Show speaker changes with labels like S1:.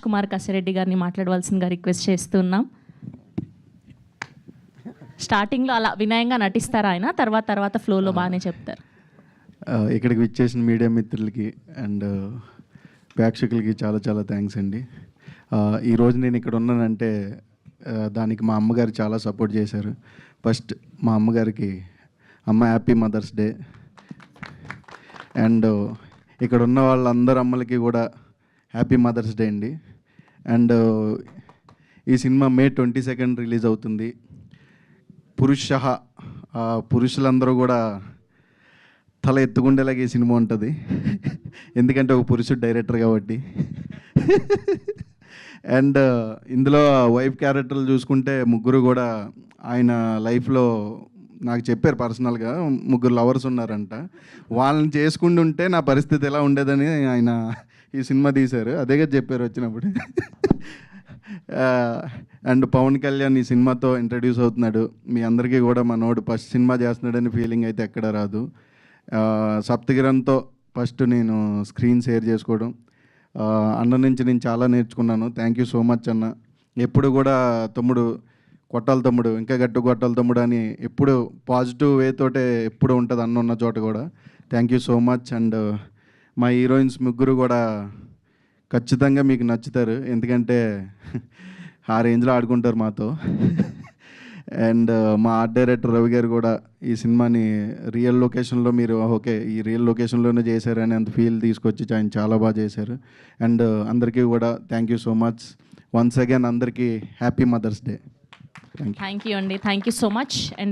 S1: కుమార్ కసిరెడ్డి గారిని మాట్లాడవలసిందిగా రిక్వెస్ట్ చేస్తున్నాం. స్టార్టింగ్లో అలా వినయంగా నటిస్తారు ఆయన, తర్వాత ఫ్లోలో బాగానే చెప్తారు.
S2: ఇక్కడికి విచ్చేసిన మీడియా మిత్రులకి అండ్ ప్రేక్షకులకి చాలా చాలా థ్యాంక్స్ అండి. ఈరోజు నేను ఇక్కడ ఉన్నానంటే దానికి మా అమ్మగారు చాలా సపోర్ట్ చేశారు. ఫస్ట్ మా అమ్మగారికి హ్యాపీ మదర్స్ డే. అండ్ ఇక్కడ ఉన్న వాళ్ళందరూ అమ్మలకి కూడా హ్యాపీ మదర్స్ డే అండి. అండ్ ఈ సినిమా May 22 రిలీజ్ అవుతుంది. పురుషులందరూ కూడా తల ఎత్తుకుండేలాగా ఈ సినిమా ఉంటుంది, ఎందుకంటే ఒక పురుషుడు డైరెక్టర్ కాబట్టి. అండ్ ఇందులో వైఫ్ క్యారెక్టర్లు చూసుకుంటే ముగ్గురు కూడా ఆయన లైఫ్లో నాకు చెప్పారు పర్సనల్గా, 3 లవర్స్ ఉన్నారంట. వాళ్ళని చేసుకుంటూ ఉంటే నా పరిస్థితి ఎలా ఉండేదని ఆయన ఈ సినిమా తీశారు. అదేగా చెప్పారు వచ్చినప్పుడు. అండ్ పవన్ కళ్యాణ్ ఈ సినిమాతో ఇంట్రడ్యూస్ అవుతున్నాడు. మీ అందరికీ కూడా మనోడు ఫస్ట్ సినిమా చేస్తున్నాడని ఫీలింగ్ అయితే ఎక్కడ రాదు. సప్తగిరంతో ఫస్ట్ నేను స్క్రీన్ షేర్ చేసుకోవడం, అన్న నుంచి నేను చాలా నేర్చుకున్నాను. థ్యాంక్ యూ సో మచ్ అన్న. ఎప్పుడు కూడా తమ్ముడు కొట్టాలి తమ్ముడు, ఇంకా గట్టు కొట్టాలి తమ్ముడు అని ఎప్పుడు పాజిటివ్ వేతోటే ఎప్పుడు ఉంటుంది అన్న ఉన్న చోట కూడా. Thank you so much. And మా హీరోయిన్స్ ముగ్గురు కూడా ఖచ్చితంగా మీకు నచ్చుతారు, ఎందుకంటే ఆ రేంజ్లో ఆడుకుంటారు మాతో. అండ్ మా ఆర్ట్ డైరెక్టర్ రవి గారు కూడా ఈ సినిమాని రియల్ లొకేషన్లో మీరు ఓకే ఈ రియల్ లొకేషన్లోనే చేశారని అంత ఫీల్ తీసుకొచ్చి ఆయన చాలా బాగా చేశారు. అండ్ అందరికీ కూడా thank you so much once again. అందరికీ happy Mother's Day.
S1: Thank you అండి, thank you so much. And